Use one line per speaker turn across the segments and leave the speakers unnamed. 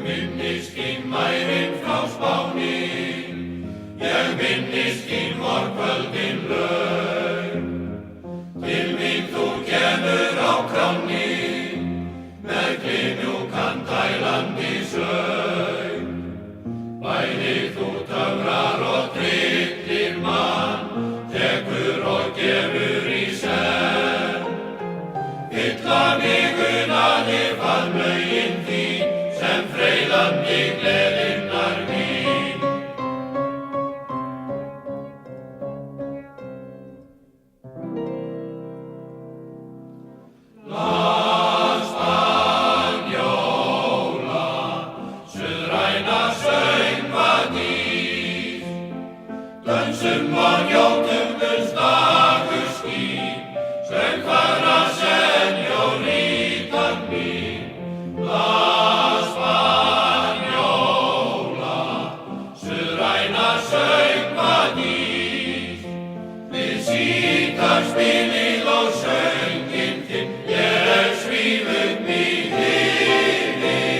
minnist þín mærin frá Spáni, ég minnist þín vorkvöldin laun. Til mín þú kemur á kránni, með glymjúkan tælandi saum. Bæði þú töfrar og tryllir mann, tekur og gefur í senn. Fylla mig unaði faðmlögin þín, sem freyðandi gleðinnar mín. La Spagnola, suðræna söngvadís, dönsum og njótum Guðs dagurskín, söngvara señoritan mín. La Spagnola, suðræna söngvadís, við sítar spilið og sönginn þinn, ég svíf upp í himini.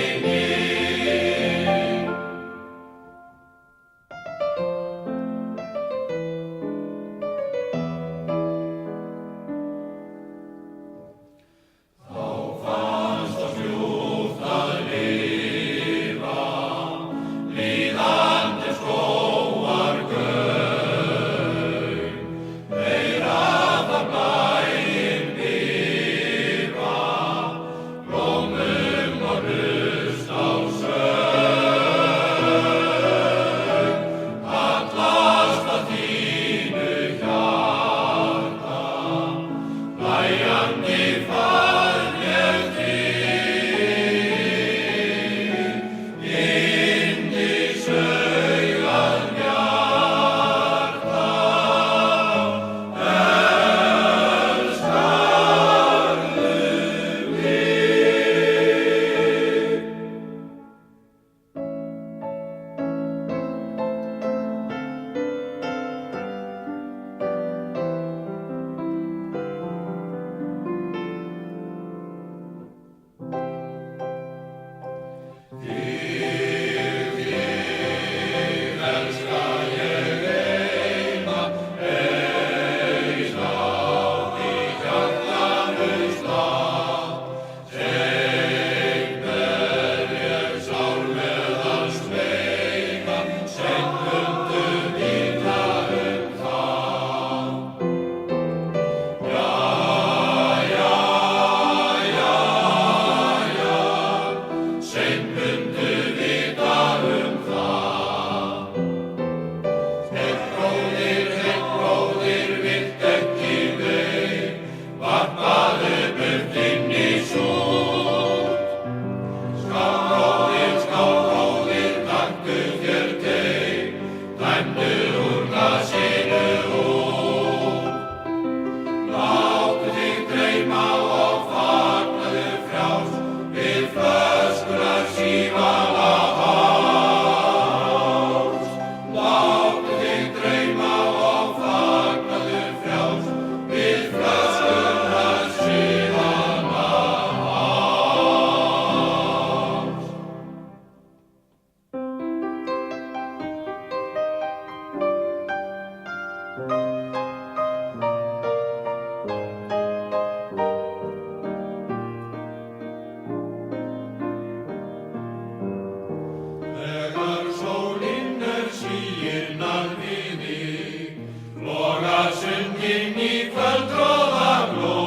Þá fannst oss ljúft að lifa, líðandi skógargaum. Meira þar blæinn bifa, blómum og hlust á söng. Hallast að þínu hjarta, hlæjandi faðm ég þig. Yndisaugað hjarta, elskarðu mig. Þig elska ég eina, eins á því hjartanu slá. Seint er ég sár meðal sveima, seint mundu vita það. Seint mundu vita það. Heill bróðir, vilt ekki veit, varpaðu burt inn í sút. Skál bróðir, taktu þér teig, dæmdu úr glasinu út. Láttu þig dreyma og fagnaðu frjáls, við flöskunar sívala háls. Láttu þig dreyma og fagnaðu frjáls, við flöskunar sívala háls. Þegar sólin síirnar við þig, logar sundin í kvöldroða gló.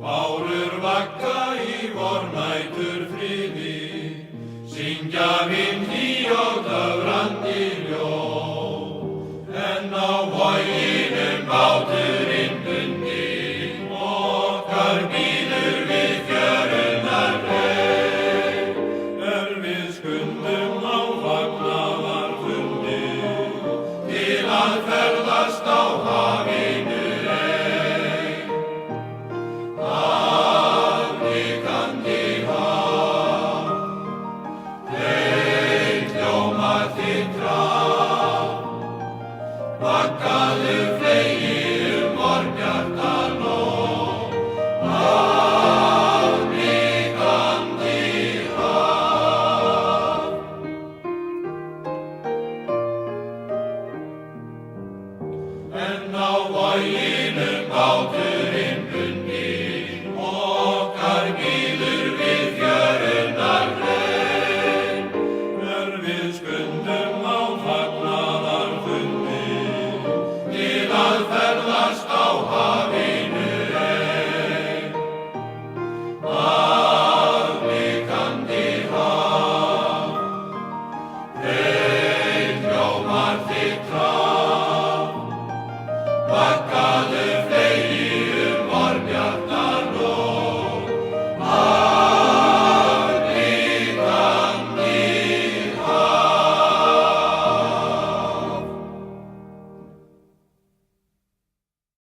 Bárur vagga í vornætur friði, syngja við